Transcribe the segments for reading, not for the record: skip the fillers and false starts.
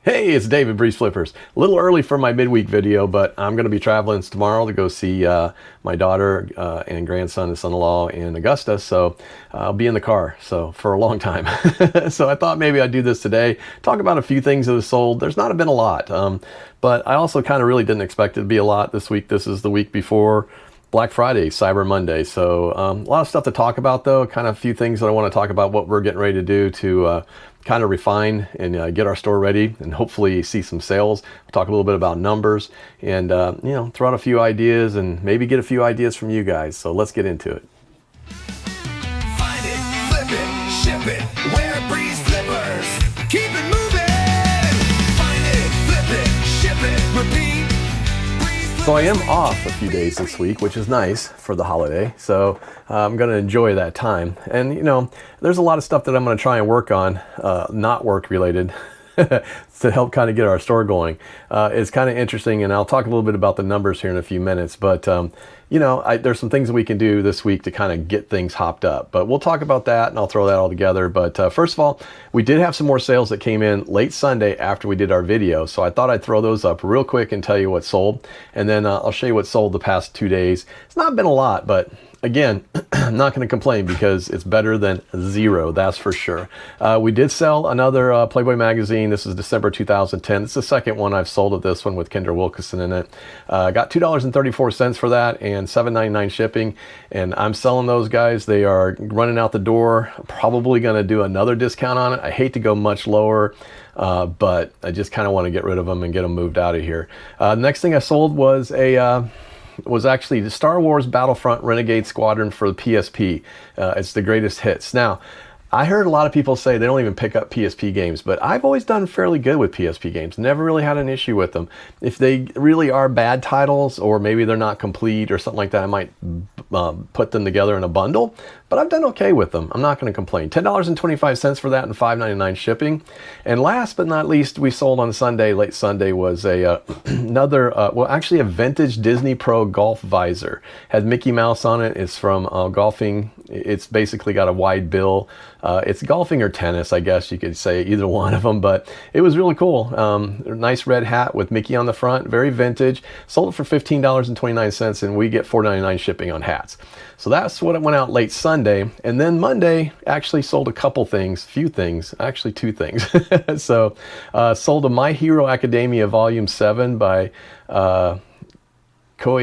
Hey, it's David, Breeze Flippers. A little early for my midweek video, but I'm going to be traveling tomorrow to go see my daughter and grandson and son-in-law in Augusta, so I'll be in the car for a long time. So I thought maybe I'd do this today, talk about a few things that have sold. There's not been a lot, but I also kind of really didn't expect it to be a lot this week. This is the week before Black Friday, Cyber Monday. So a lot of stuff to talk about, though. Kind of a few things that I want to talk about, what we're getting ready to do to kind of refine and get our store ready and hopefully see some sales. We'll talk a little bit about numbers and, throw out a few ideas and maybe get a few ideas from you guys. So let's get into it. Find it, flip it, ship it, wear Breeze Flippers. Keep it moving. Find it, flip it, ship it, repeat. So I am off a few days this week, which is nice for the holiday. So I'm going to enjoy that time. And, there's a lot of stuff that I'm going to try and work on, not work related, to help kind of get our store going. It's kind of interesting, and I'll talk a little bit about the numbers here in a few minutes. But, there's some things that we can do this week to kind of get things hopped up. But we'll talk about that, and I'll throw that all together. But first of all, we did have some more sales that came in late Sunday after we did our video. So I thought I'd throw those up real quick and tell you what sold. And then I'll show you what sold the past 2 days. It's not been a lot, but again, I'm not going to complain because it's better than zero, that's for sure. We did sell another Playboy magazine. This is December 2010. It's the second one I've sold of this one with Kendra Wilkinson in it. Got $2.34 for that and $7.99 shipping. And I'm selling those guys. They are running out the door. Probably going to do another discount on it. I hate to go much lower. But I just kind of want to get rid of them and get them moved out of here. Next thing I sold was was actually the Star Wars Battlefront Renegade Squadron for the PSP. It's the greatest hits. Now, I heard a lot of people say they don't even pick up PSP games, but I've always done fairly good with PSP games. Never really had an issue with them. If they really are bad titles, or maybe they're not complete or something like that, I might put them together in a bundle, but I've done okay with them. I'm not going to complain. $10.25 for that and $5.99 shipping. And last but not least, we sold on Sunday, late Sunday, was actually a vintage Disney Pro golf visor. Had Mickey Mouse on it. It's from golfing. It's basically got a wide bill. It's golfing or tennis, I guess you could say, either one of them, but it was really cool. Nice red hat with Mickey on the front, very vintage. Sold it for $15.29, and we get $4.99 shipping on hats. So that's what it went out late Sunday. And then Monday actually sold a couple things, actually two things. So sold a My Hero Academia Volume 7 by Koei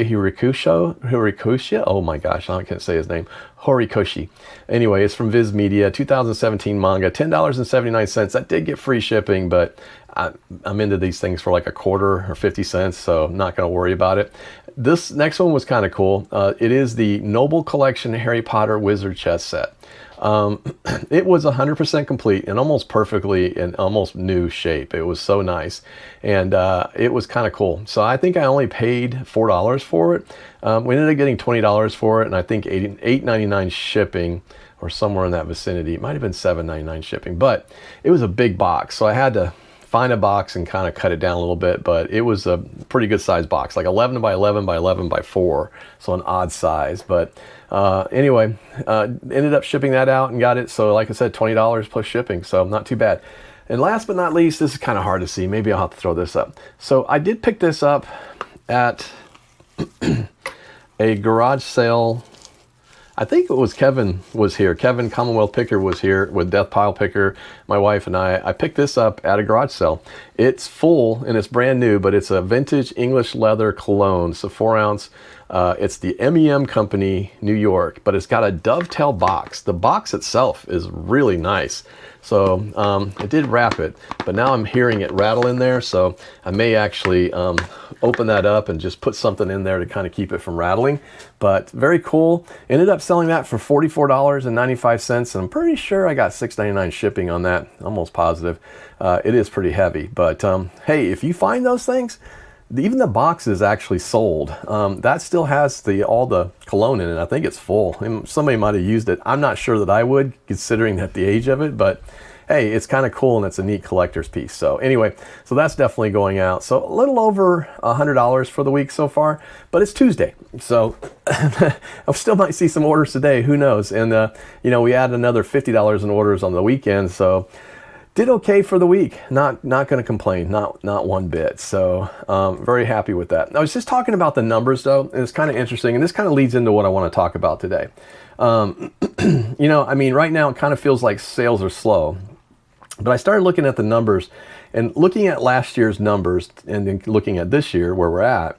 Horikoshi. Oh my gosh, I can't say his name. Horikoshi. Anyway, it's from Viz Media, 2017 manga, $10.79. That did get free shipping, but I'm into these things for like a quarter or 50 cents, so I'm not going to worry about it. This next one was kind of cool. It is the Noble Collection Harry Potter Wizard Chess Set. It was 100% complete and almost perfectly in almost new shape. It was so nice, and it was kind of cool. So I think I only paid $4 for it. We ended up getting $20 for it, and I think $8.99 shipping, or somewhere in that vicinity. It might have been $7.99 shipping, but it was a big box, so I had to find a box and kind of cut it down a little bit, but it was a pretty good size box, like 11 by 11 by 11 by 4, so an odd size. But anyway, ended up shipping that out and got it. So like I said, $20 plus shipping, so not too bad. And last but not least, this is kind of hard to see. Maybe I'll have to throw this up. So I did pick this up at a garage sale. I think it was Kevin was here. Kevin Commonwealth Picker was here with Death Pile Picker, my wife and I picked this up at a garage sale. It's full and it's brand new, but it's a vintage English leather cologne. It's a 4-ounce. It's the MEM Company, New York, but it's got a dovetail box. The box itself is really nice. So I did wrap it, but now I'm hearing it rattle in there. So I may actually open that up and just put something in there to kind of keep it from rattling. But very cool. Ended up selling that for $44.95, and I'm pretty sure I got $6.99 shipping on that. Almost positive. It is pretty heavy, but hey, if you find those things, even the box is actually sold. That still has all the cologne in it. I think it's full. And somebody might have used it. I'm not sure that I would, considering that the age of it, but hey, it's kind of cool and it's a neat collector's piece. So anyway, so that's definitely going out. So a little over $100 for the week so far, but it's Tuesday. So I still might see some orders today, who knows? And we add another $50 in orders on the weekend. So did okay for the week. Not going to complain, not one bit. So very happy with that. I was just talking about the numbers though, and it's kind of interesting, and this kind of leads into what I want to talk about today. You know, I mean, right now it kind of feels like sales are slow, but I started looking at the numbers and looking at last year's numbers and then looking at this year where we're at.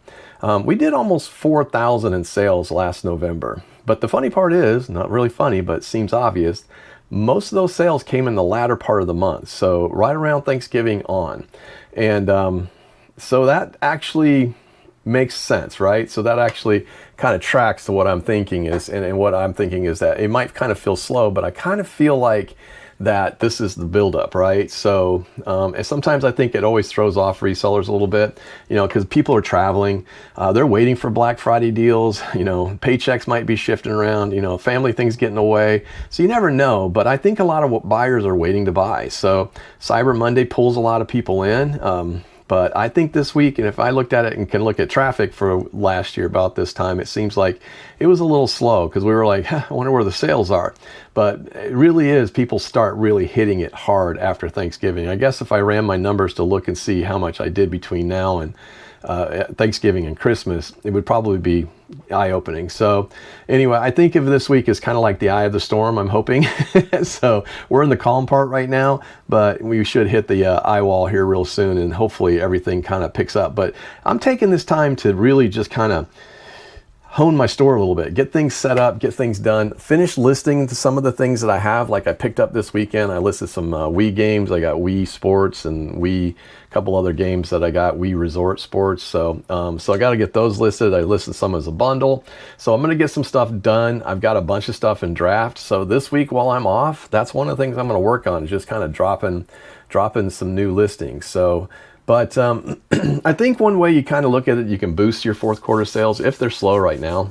We did almost 4,000 in sales last November. But the funny part is, not really funny, but it seems obvious, most of those sales came in the latter part of the month. So right around Thanksgiving on. And so that actually makes sense, right? So that actually kind of tracks to what I'm thinking is, and what I'm thinking is that it might kind of feel slow, but I kind of feel like that this is the buildup, right? So, and sometimes I think it always throws off resellers a little bit, you know, because people are traveling, they're waiting for Black Friday deals, you know, paychecks might be shifting around, you know, family things getting away. So you never know, but I think a lot of what buyers are waiting to buy. So Cyber Monday pulls a lot of people in. But I think this week, and if I looked at it and can look at traffic for last year about this time, it seems like it was a little slow because we were like, I wonder where the sales are. But it really is, people start really hitting it hard after Thanksgiving. I guess if I ran my numbers to look and see how much I did between now and Thanksgiving and Christmas, it would probably be eye-opening. So anyway, I think of this week as kind of like the eye of the storm, I'm hoping. So we're in the calm part right now, but we should hit the eye wall here real soon, and hopefully everything kind of picks up. But I'm taking this time to really just kind of hone my store a little bit, get things set up, get things done, finish listing some of the things that I have. Like I picked up this weekend, I listed some Wii games. I got Wii Sports and Wii, a couple other games that I got, Wii Resort Sports. So so I got to get those listed. I listed some as a bundle. So I'm going to get some stuff done. I've got a bunch of stuff in draft. So this week while I'm off, that's one of the things I'm going to work on, is just kind of dropping some new listings. So but I think one way you kind of look at it, you can boost your fourth quarter sales if they're slow right now.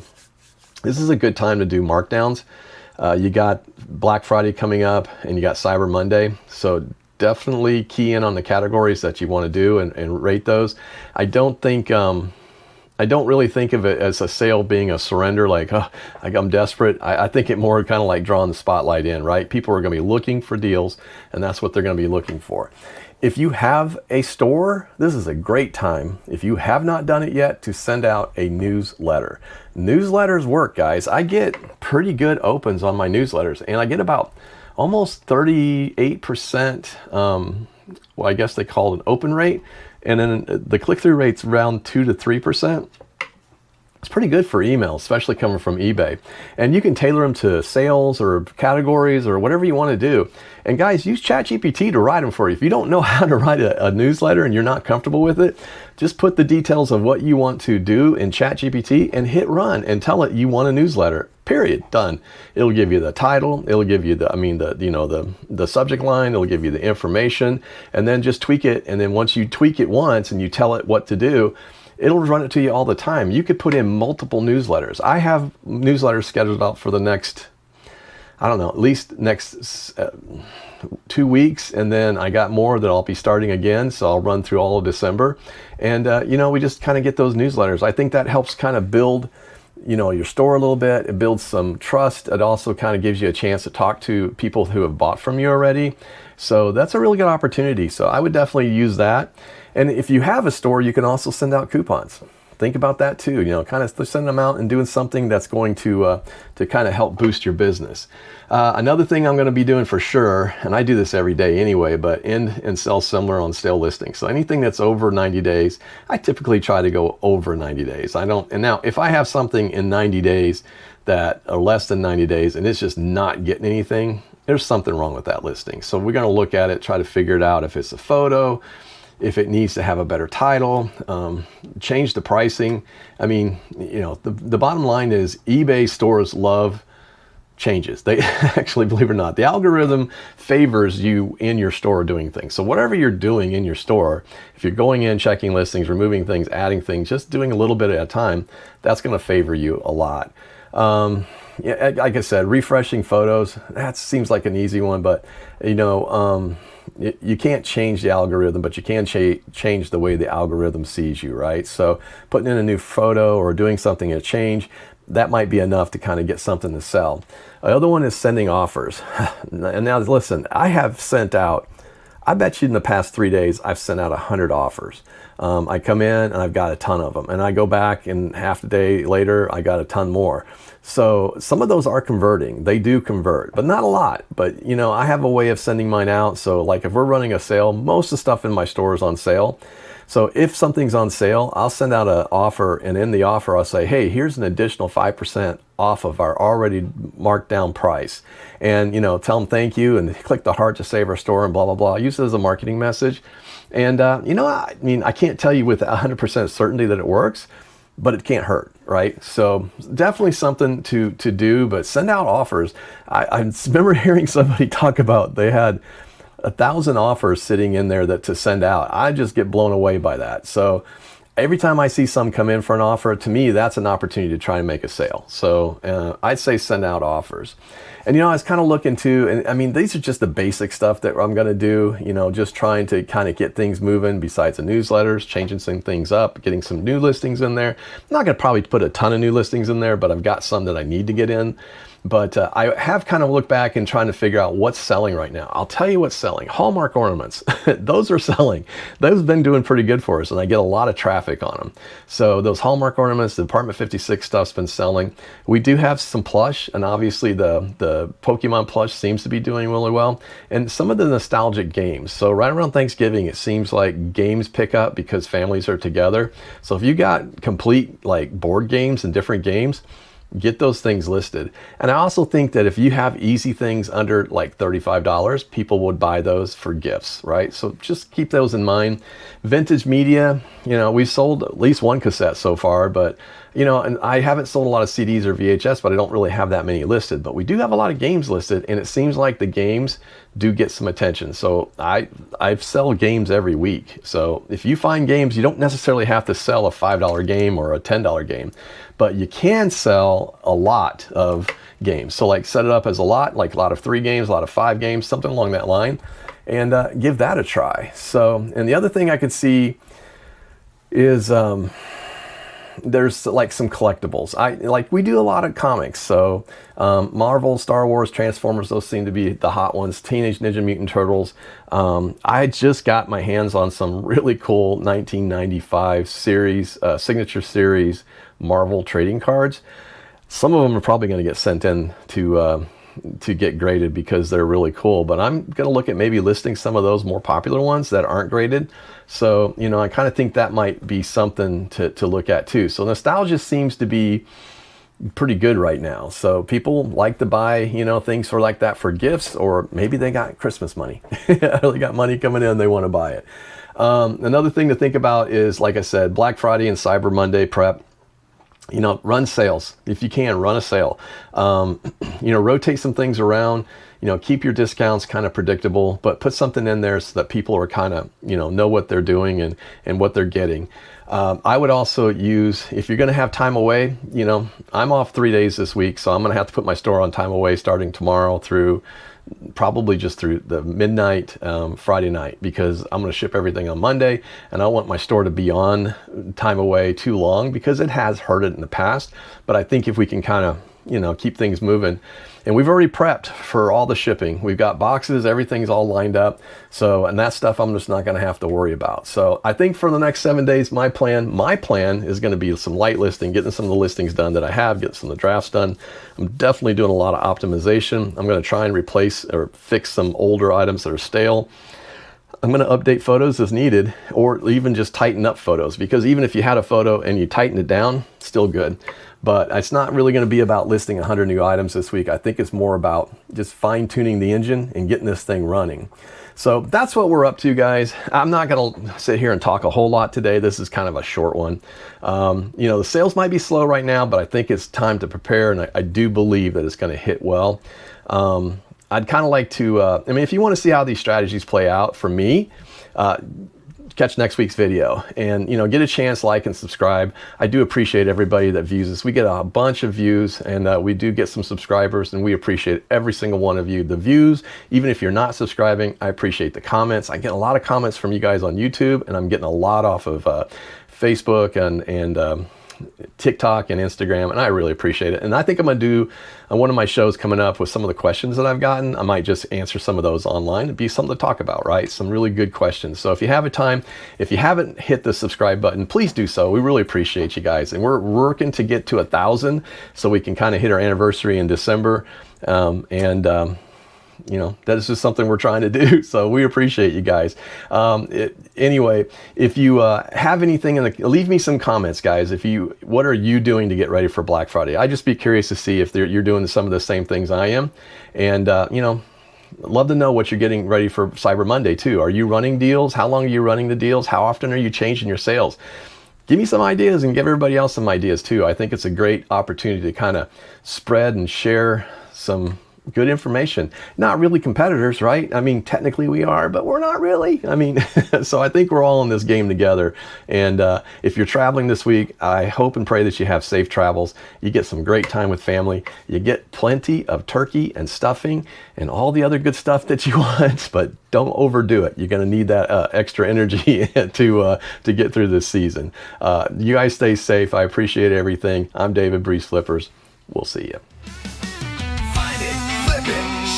This is a good time to do markdowns. You got Black Friday coming up and you got Cyber Monday. So definitely key in on the categories that you want to do and rate those. I don't really think of it as a sale being a surrender, like, oh, I'm desperate. I think it more kind of like drawing the spotlight in, right? People are going to be looking for deals, and that's what they're going to be looking for. If you have a store, this is a great time, if you have not done it yet, to send out a newsletter. Newsletters work, guys. I get pretty good opens on my newsletters, and I get about almost 38%, well, I guess they call it an open rate, and then the click-through rate's around 2 to 3%. It's pretty good for email, especially coming from eBay. And you can tailor them to sales or categories or whatever you want to do. And guys, use ChatGPT to write them for you. If you don't know how to write a newsletter and you're not comfortable with it, just put the details of what you want to do in ChatGPT and hit run and tell it you want a newsletter. Period. Done. It'll give you the title. It'll give you the subject line. It'll give you the information, and then just tweak it. And then once you tweak it once and you tell it what to do, it'll run it to you all the time. You could put in multiple newsletters. I have newsletters scheduled out for the next, I don't know, at least next 2 weeks. And then I got more that I'll be starting again. So I'll run through all of December. And, we just kind of get those newsletters. I think that helps kind of build, your store a little bit. It builds some trust. It also kind of gives you a chance to talk to people who have bought from you already. So that's a really good opportunity. So I would definitely use that. And if you have a store, you can also send out coupons. Think about that too, kind of sending them out and doing something that's going to kind of help boost your business. Another thing I'm going to be doing for sure, and I do this every day anyway, but end and sell similar on stale listings. So anything that's over 90 days, I typically try to go over 90 days. And now if I have something in 90 days that are less than 90 days and it's just not getting anything, there's something wrong with that listing. So we're going to look at it, try to figure it out if it's a photo, if it needs to have a better title, change the pricing. I mean, the bottom line is eBay stores love changes. They actually, believe it or not, the algorithm favors you in your store doing things. So whatever you're doing in your store, if you're going in, checking listings, removing things, adding things, just doing a little bit at a time, that's going to favor you a lot. Like I said, refreshing photos, that seems like an easy one, but you can't change the algorithm, but you can change the way the algorithm sees you, right? So putting in a new photo or doing something to change, that might be enough to kind of get something to sell. The other one is sending offers. And now listen, I have sent out I bet you in the past 3 days, I've sent out 100 offers. I come in and I've got a ton of them, and I go back and half a day later, I got a ton more. So some of those are converting. They do convert, but not a lot. But you know, I have a way of sending mine out. So like if we're running a sale, most of the stuff in my store is on sale. So if something's on sale, I'll send out an offer, and in the offer, I'll say, hey, here's an additional 5% off of our already marked down price. And, you know, tell them thank you and click the heart to save our store and blah, blah, blah. Use it as a marketing message. And, you know, I mean, I can't tell you with 100% certainty that it works, but it can't hurt, right? So definitely something to do, but send out offers. I remember hearing somebody talk about they had 1,000 offers sitting in there that to send out. I just get blown away by that. So every time I see some come in for an offer, to me, that's an opportunity to try and make a sale. So I'd say send out offers. And, you know, I was kind of looking to, and I mean, these are just the basic stuff that I'm going to do, you know, just trying to kind of get things moving besides the newsletters, changing some things up, getting some new listings in there. I'm not going to probably put a ton of new listings in there, but I've got some that I need to get in. But I have kind of looked back and trying to figure out what's selling right now. I'll tell you what's selling. Hallmark ornaments. Those are selling. Those have been doing pretty good for us, and I get a lot of traffic on them. So those Hallmark ornaments, the Department 56 stuff's been selling. We do have some plush, and obviously the Pokémon plush seems to be doing really well. And some of the nostalgic games. So right around Thanksgiving, it seems like games pick up because families are together. So if you got complete like board games and different games, get those things listed. And I also think that if you have easy things under like $35, people would buy those for gifts, right? So just keep those in mind. Vintage media, you know, we've sold at least one cassette so far, but you know, and I haven't sold a lot of CDs or VHS, but I don't really have that many listed. But we do have a lot of games listed, and it seems like the games do get some attention. So I sell games every week. So if you find games, you don't necessarily have to sell a $5 game or a $10 game, but you can sell a lot of games. So like set it up as a lot, like a lot of 3 games, a lot of 5 games, something along that line, and give that a try. So, and the other thing I could see is there's like some collectibles. We do a lot of comics. So Marvel, Star Wars, Transformers, those seem to be the hot ones. Teenage Ninja Mutant Turtles. I just got my hands on some really cool 1995 series, signature series Marvel trading cards. Some of them are probably going to get sent in to get graded because they're really cool, but I'm going to look at maybe listing some of those more popular ones that aren't graded. So, you know, I kind of think that might be something to look at too. So nostalgia seems to be pretty good right now. So people like to buy, you know, things for like that for gifts, or maybe they got Christmas money. They got money coming in, they want to buy it. Another thing to think about is, like I said, Black Friday and Cyber Monday prep. You know, run sales. If you can, run a sale. You know, rotate some things around. You know, keep your discounts kind of predictable, but put something in there so that people are kind of, you know what they're doing and what they're getting. I would also use, if you're going to have time away, you know, I'm off 3 days this week, so I'm going to have to put my store on time away starting tomorrow through probably just through the midnight Friday night, because I'm going to ship everything on Monday, and I don't want my store to be on time away too long because it has hurt it in the past. But I think if we can kind of, you know, keep things moving, and we've already prepped for all the shipping. We've got boxes, everything's all lined up. So, and that stuff I'm just not going to have to worry about. So I think for the next 7 days, my plan is going to be some light listing, getting some of the listings done that I have, getting some of the drafts done. I'm definitely doing a lot of optimization. I'm going to try and replace or fix some older items that are stale. I'm going to update photos as needed, or even just tighten up photos, because even if you had a photo and you tighten it down, still good. But it's not really going to be about listing 100 new items this week. I think it's more about just fine tuning the engine and getting this thing running. So that's what we're up to, guys. I'm not going to sit here and talk a whole lot today. This is kind of a short one. You know, the sales might be slow right now, but I think it's time to prepare, and I do believe that it's going to hit well. I'd kind of like to, I mean, if you want to see how these strategies play out for me, catch next week's video, and, you know, get a chance, like and subscribe. I do appreciate everybody that views this. We get a bunch of views, and we do get some subscribers, and we appreciate every single one of you. The views, even if you're not subscribing, I appreciate the comments. I get a lot of comments from you guys on YouTube, and I'm getting a lot off of Facebook and TikTok and Instagram, and I really appreciate it. And I think I'm going to do one of my shows coming up with some of the questions that I've gotten. I might just answer some of those online. It'd be something to talk about, right? Some really good questions. So if you have a time, if you haven't hit the subscribe button, please do so. We really appreciate you guys. And we're working to get to 1,000 so we can kind of hit our anniversary in December. You know, that is just something we're trying to do. So we appreciate you guys. Anyway, if you have anything leave me some comments, guys. What are you doing to get ready for Black Friday? I'd just be curious to see if you're doing some of the same things I am. And, you know, love to know what you're getting ready for Cyber Monday too. Are you running deals? How long are you running the deals? How often are you changing your sales? Give me some ideas and give everybody else some ideas too. I think it's a great opportunity to kind of spread and share some good information. Not really competitors, right? I mean, technically we are, but we're not really. I mean, so I think we're all in this game together. And if you're traveling this week, I hope and pray that you have safe travels. You get some great time with family. You get plenty of turkey and stuffing and all the other good stuff that you want, but don't overdo it. You're going to need that extra energy to get through this season. You guys stay safe. I appreciate everything. I'm David, Breeze Flippers. We'll see you.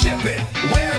Ship it, wear